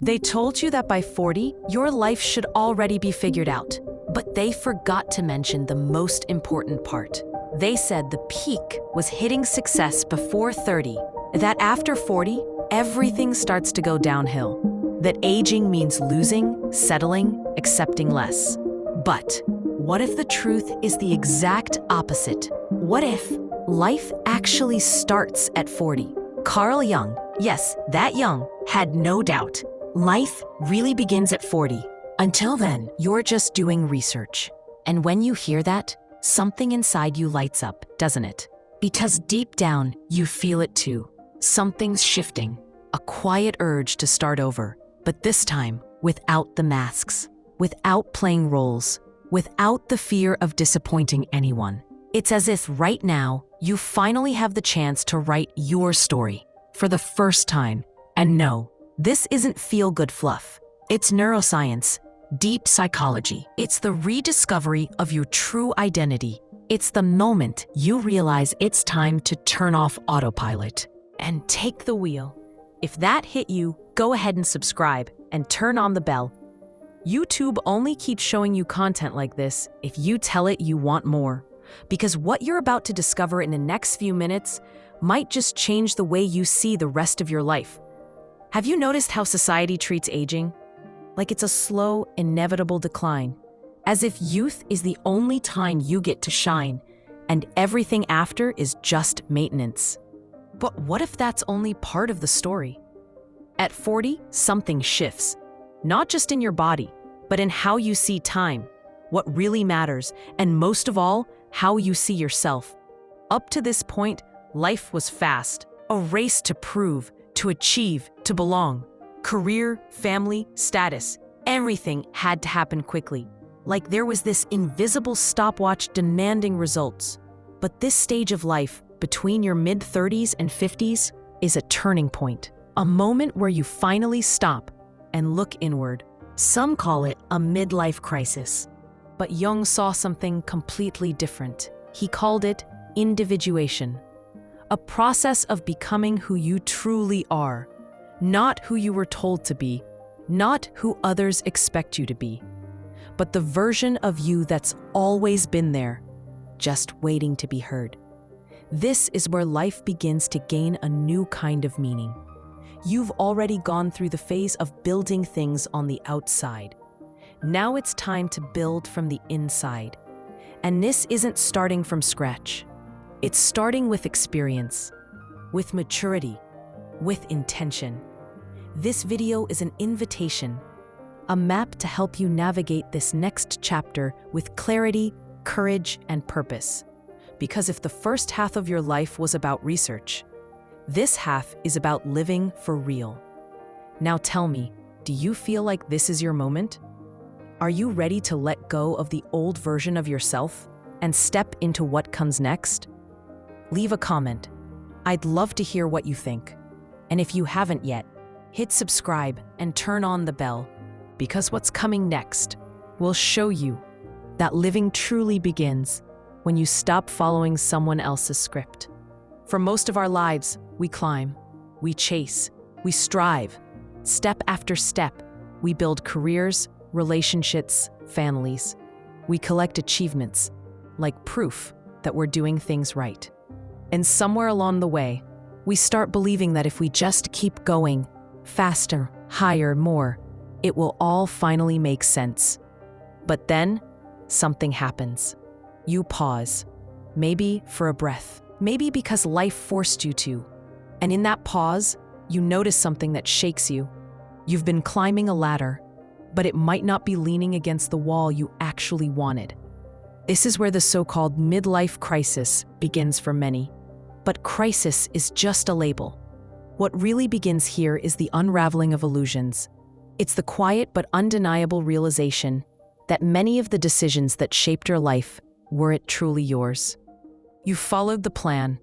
They told you that by 40, your life should already be figured out. But they forgot to mention the most important part. They said the peak was hitting success before 30, that after 40, everything starts to go downhill, that aging means losing, settling, accepting less. But what if the truth is the exact opposite? What if life actually starts at 40? Carl Jung, yes, that Jung, had no doubt. Life really begins at 40. Until then, you're just doing research. And when you hear that, something inside you lights up, doesn't it? Because deep down, you feel it too. Something's shifting, a quiet urge to start over, but this time without the masks, without playing roles, without the fear of disappointing anyone. It's as if right now, you finally have the chance to write your story for the first time. And no, this isn't feel-good fluff. It's neuroscience, deep psychology. It's the rediscovery of your true identity. It's the moment you realize it's time to turn off autopilot and take the wheel. If that hit you, go ahead and subscribe and turn on the bell. YouTube only keeps showing you content like this if you tell it you want more. Because what you're about to discover in the next few minutes might just change the way you see the rest of your life. Have you noticed how society treats aging? Like it's a slow, inevitable decline, as if youth is the only time you get to shine, and everything after is just maintenance. But what if that's only part of the story? At 40, something shifts, not just in your body, but in how you see time, what really matters, and most of all, how you see yourself. Up to this point, life was fast, a race to prove, to achieve, to belong. Career, family, status, everything had to happen quickly. Like there was this invisible stopwatch demanding results. But this stage of life, between your mid-30s and 50s, is a turning point. A moment where you finally stop and look inward. Some call it a midlife crisis. But Jung saw something completely different. He called it individuation. A process of becoming who you truly are. Not who you were told to be, not who others expect you to be, but the version of you that's always been there, just waiting to be heard. This is where life begins to gain a new kind of meaning. You've already gone through the phase of building things on the outside. Now it's time to build from the inside. And this isn't starting from scratch. It's starting with experience, with maturity, with intention. This video is an invitation, a map to help you navigate this next chapter with clarity, courage, and purpose. Because if the first half of your life was about research, this half is about living for real. Now tell me, do you feel like this is your moment? Are you ready to let go of the old version of yourself and step into what comes next? Leave a comment. I'd love to hear what you think. And if you haven't yet, hit subscribe and turn on the bell, because what's coming next will show you that living truly begins when you stop following someone else's script. For most of our lives, we climb, we chase, we strive. Step after step, we build careers, relationships, families. We collect achievements, like proof that we're doing things right. And somewhere along the way, we start believing that if we just keep going, faster, higher, more, it will all finally make sense. But then, something happens. You pause, maybe for a breath, maybe because life forced you to. And in that pause, you notice something that shakes you. You've been climbing a ladder, but it might not be leaning against the wall you actually wanted. This is where the so-called midlife crisis begins for many. But crisis is just a label. What really begins here is the unraveling of illusions. It's the quiet but undeniable realization that many of the decisions that shaped your life weren't truly yours. You followed the plan,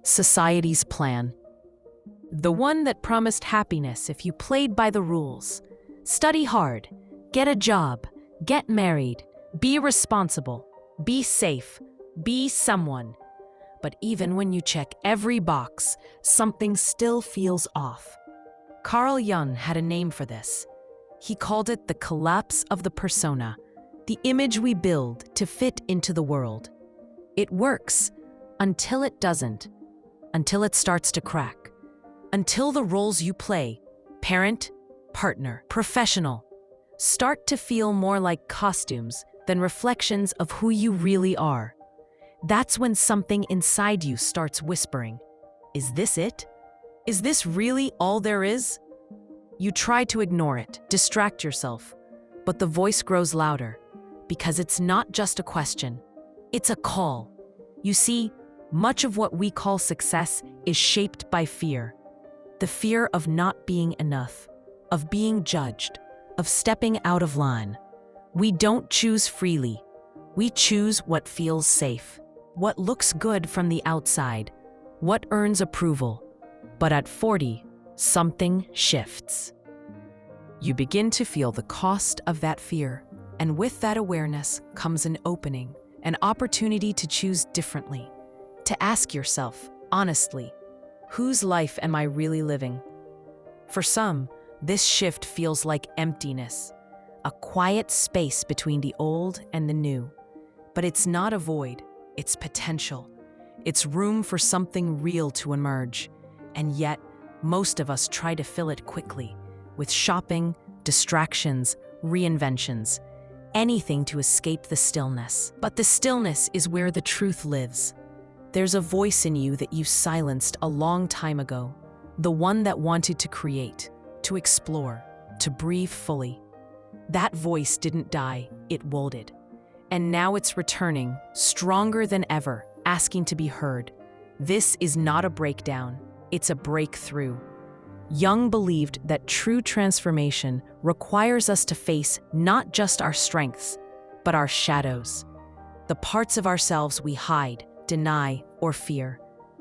society's plan. The one that promised happiness if you played by the rules. Study hard, get a job, get married, be responsible, be safe, be someone. But even when you check every box, something still feels off. Carl Jung had a name for this. He called it the collapse of the persona, the image we build to fit into the world. It works until it doesn't, until it starts to crack, until the roles you play, parent, partner, professional, start to feel more like costumes than reflections of who you really are. That's when something inside you starts whispering, "Is this it? Is this really all there is?" You try to ignore it, distract yourself, but the voice grows louder because it's not just a question, it's a call. You see, much of what we call success is shaped by fear. The fear of not being enough, of being judged, of stepping out of line. We don't choose freely. We choose what feels safe, what looks good from the outside, what earns approval. But at 40, something shifts. You begin to feel the cost of that fear, and with that awareness comes an opening, an opportunity to choose differently, to ask yourself, honestly, whose life am I really living? For some, this shift feels like emptiness, a quiet space between the old and the new. But it's not a void, it's potential. It's room for something real to emerge. And yet, most of us try to fill it quickly, with shopping, distractions, reinventions, anything to escape the stillness. But the stillness is where the truth lives. There's a voice in you that you silenced a long time ago, the one that wanted to create, to explore, to breathe fully. That voice didn't die, it wilted. And now it's returning, stronger than ever, asking to be heard. This is not a breakdown, it's a breakthrough. Jung believed that true transformation requires us to face not just our strengths, but our shadows, the parts of ourselves we hide, deny, or fear,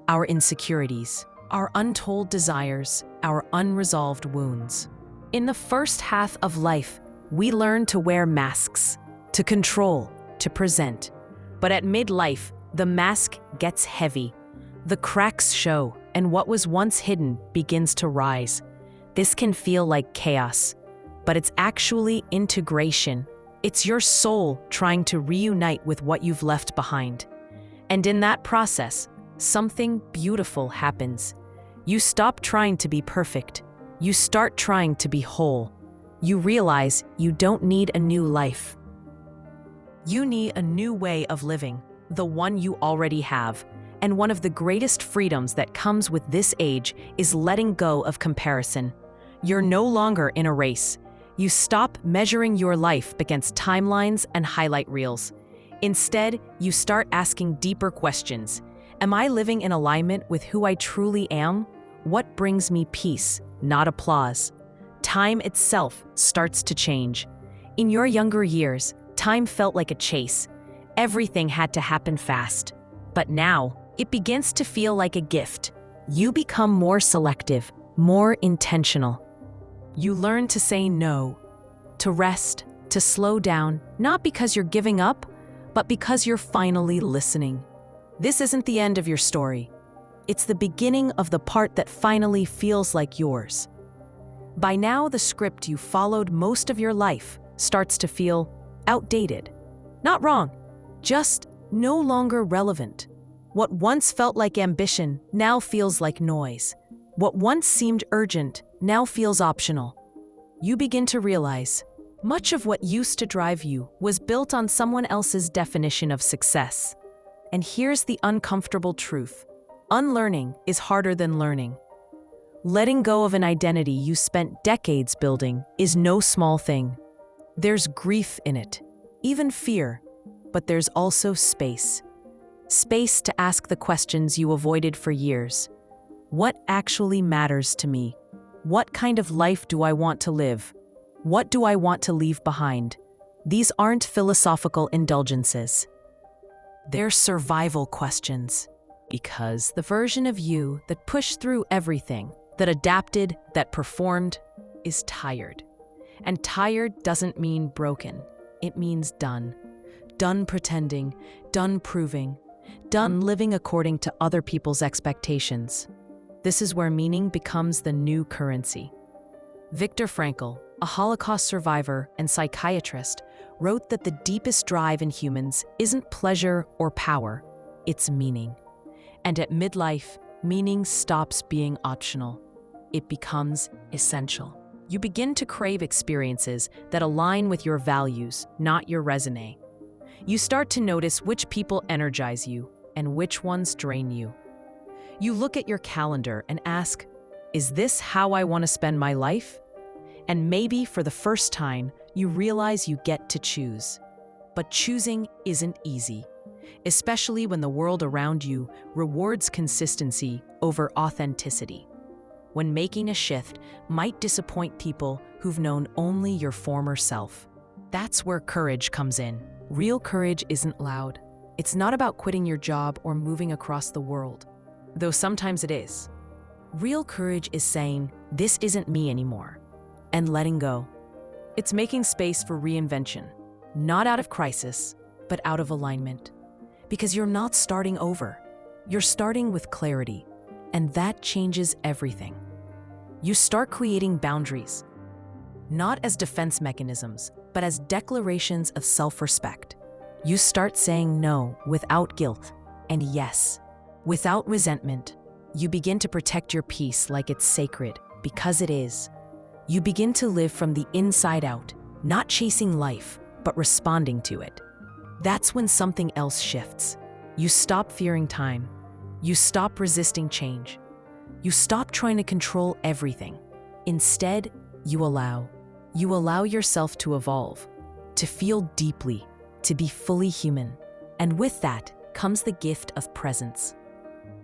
our insecurities, our untold desires, our unresolved wounds. In the first half of life, we learn to wear masks, to control, to present. But at midlife, the mask gets heavy. The cracks show, and what was once hidden begins to rise. This can feel like chaos, but it's actually integration. It's your soul trying to reunite with what you've left behind. And in that process, something beautiful happens. You stop trying to be perfect. You start trying to be whole. You realize you don't need a new life. You need a new way of living, the one you already have. And one of the greatest freedoms that comes with this age is letting go of comparison. You're no longer in a race. You stop measuring your life against timelines and highlight reels. Instead, you start asking deeper questions. Am I living in alignment with who I truly am? What brings me peace, not applause? Time itself starts to change. In your younger years, time felt like a chase. Everything had to happen fast. But now, it begins to feel like a gift. You become more selective, more intentional. You learn to say no, to rest, to slow down, not because you're giving up, but because you're finally listening. This isn't the end of your story. It's the beginning of the part that finally feels like yours. By now, the script you followed most of your life starts to feel outdated. Not wrong, just no longer relevant. What once felt like ambition now feels like noise. What once seemed urgent now feels optional. You begin to realize much of what used to drive you was built on someone else's definition of success. And here's the uncomfortable truth. Unlearning is harder than learning. Letting go of an identity you spent decades building is no small thing. There's grief in it, even fear, but there's also space. Space to ask the questions you avoided for years. What actually matters to me? What kind of life do I want to live? What do I want to leave behind? These aren't philosophical indulgences. They're survival questions. Because the version of you that pushed through everything, that adapted, that performed, is tired. And tired doesn't mean broken. It means done. Done pretending, done proving, done living according to other people's expectations. This is where meaning becomes the new currency. Viktor Frankl, a Holocaust survivor and psychiatrist, wrote that the deepest drive in humans isn't pleasure or power, it's meaning. And at midlife, meaning stops being optional. It becomes essential. You begin to crave experiences that align with your values, not your resume. You start to notice which people energize you and which ones drain you. You look at your calendar and ask, is this how I want to spend my life? And maybe for the first time, you realize you get to choose. But choosing isn't easy, especially when the world around you rewards consistency over authenticity. When making a shift might disappoint people who've known only your former self. That's where courage comes in. Real courage isn't loud. It's not about quitting your job or moving across the world, though sometimes it is. Real courage is saying, this isn't me anymore, and letting go. It's making space for reinvention, not out of crisis, but out of alignment. Because you're not starting over. You're starting with clarity. And that changes everything. You start creating boundaries, not as defense mechanisms, but as declarations of self-respect. You start saying no without guilt, and yes, without resentment. You begin to protect your peace like it's sacred, because it is. You begin to live from the inside out, not chasing life, but responding to it. That's when something else shifts. You stop fearing time. You stop resisting change. You stop trying to control everything. Instead, you allow. You allow yourself to evolve, to feel deeply, to be fully human. And with that comes the gift of presence.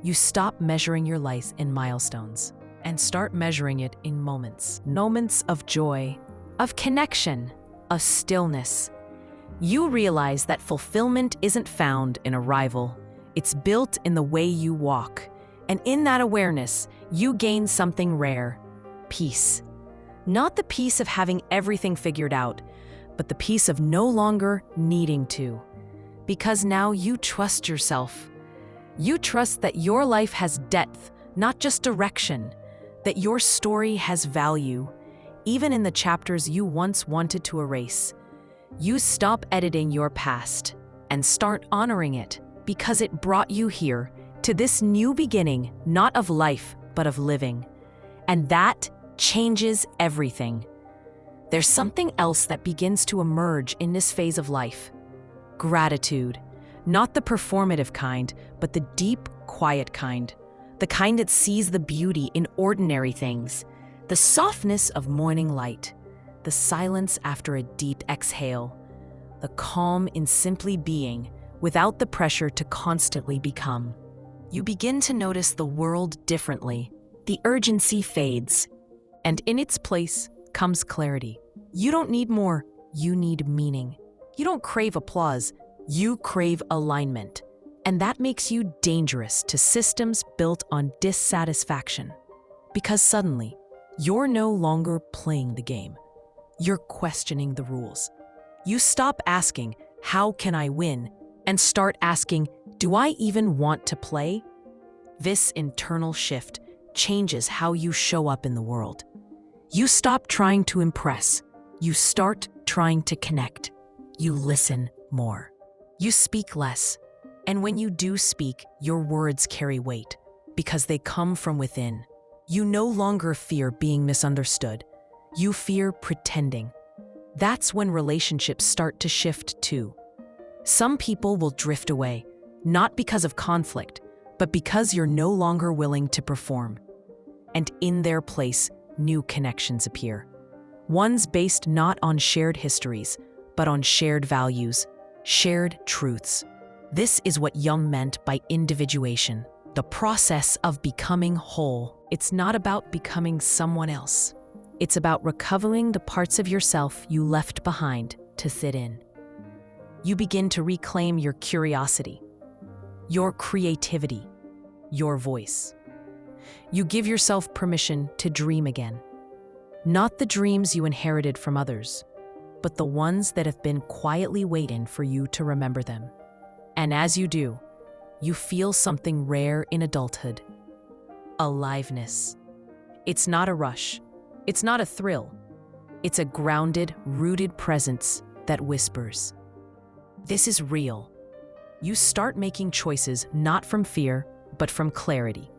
You stop measuring your life in milestones and start measuring it in moments. Moments of joy, of connection, of stillness. You realize that fulfillment isn't found in arrival. It's built in the way you walk. And in that awareness, you gain something rare, peace. Not the peace of having everything figured out, but the peace of no longer needing to. Because now you trust yourself. You trust that your life has depth, not just direction, that your story has value, even in the chapters you once wanted to erase. You stop editing your past and start honoring it. Because it brought you here, to this new beginning, not of life, but of living. And that changes everything. There's something else that begins to emerge in this phase of life. Gratitude. Not the performative kind, but the deep, quiet kind. The kind that sees the beauty in ordinary things. The softness of morning light. The silence after a deep exhale. The calm in simply being, without the pressure to constantly become. You begin to notice the world differently. The urgency fades, and in its place comes clarity. You don't need more, you need meaning. You don't crave applause, you crave alignment. And that makes you dangerous to systems built on dissatisfaction. Because suddenly, you're no longer playing the game. You're questioning the rules. You stop asking, how can I win? And start asking, do I even want to play? This internal shift changes how you show up in the world. You stop trying to impress. You start trying to connect. You listen more. You speak less. And when you do speak, your words carry weight because they come from within. You no longer fear being misunderstood. You fear pretending. That's when relationships start to shift too. Some people will drift away, not because of conflict, but because you're no longer willing to perform. And in their place, new connections appear. Ones based not on shared histories, but on shared values, shared truths. This is what Jung meant by individuation, the process of becoming whole. It's not about becoming someone else. It's about recovering the parts of yourself you left behind to fit in. You begin to reclaim your curiosity, your creativity, your voice. You give yourself permission to dream again. Not the dreams you inherited from others, but the ones that have been quietly waiting for you to remember them. And as you do, you feel something rare in adulthood: aliveness. It's not a rush, It's not a thrill. It's a grounded, rooted presence that whispers, "This is real." You start making choices not from fear, but from clarity.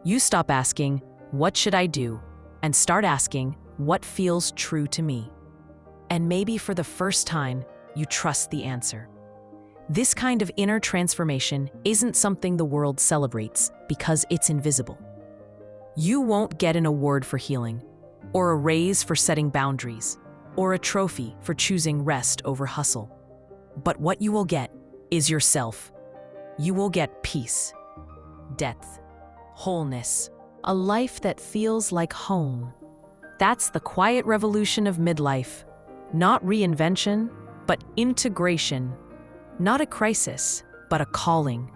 You stop asking, "What should I do?" and start asking, "What feels true to me?" And maybe for the first time, you trust the answer. This kind of inner transformation isn't something the world celebrates because it's invisible. You won't get an award for healing, or a raise for setting boundaries, or a trophy for choosing rest over hustle. But what you will get is yourself. You will get peace, depth, wholeness, a life that feels like home. That's the quiet revolution of midlife. Not reinvention, but integration. Not a crisis, but a calling.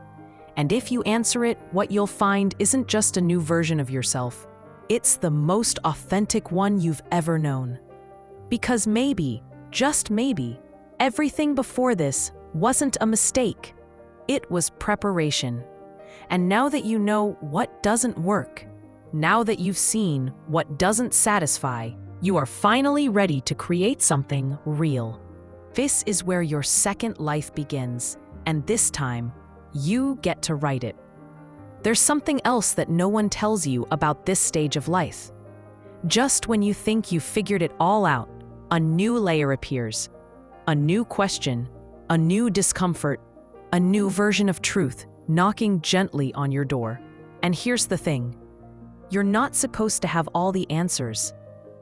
And if you answer it, what you'll find isn't just a new version of yourself. It's the most authentic one you've ever known. Because maybe, just maybe, everything before this wasn't a mistake. It was preparation. And now that you know what doesn't work, now that you've seen what doesn't satisfy, you are finally ready to create something real. This is where your second life begins, and this time, you get to write it. There's something else that no one tells you about this stage of life. Just when you think you've figured it all out, a new layer appears. A new question, a new discomfort, a new version of truth knocking gently on your door. And here's the thing. You're not supposed to have all the answers.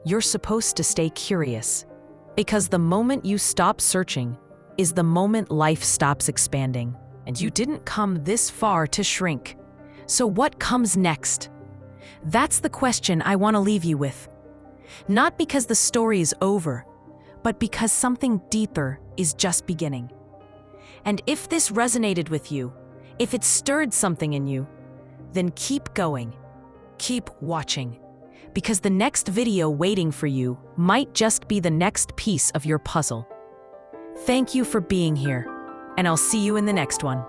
You're supposed to stay curious. Because the moment you stop searching is the moment life stops expanding. And you didn't come this far to shrink. So what comes next? That's the question I want to leave you with. Not because the story is over, but because something deeper is just beginning. And if this resonated with you, if it stirred something in you, then keep going, keep watching. Because the next video waiting for you might just be the next piece of your puzzle. Thank you for being here, and I'll see you in the next one.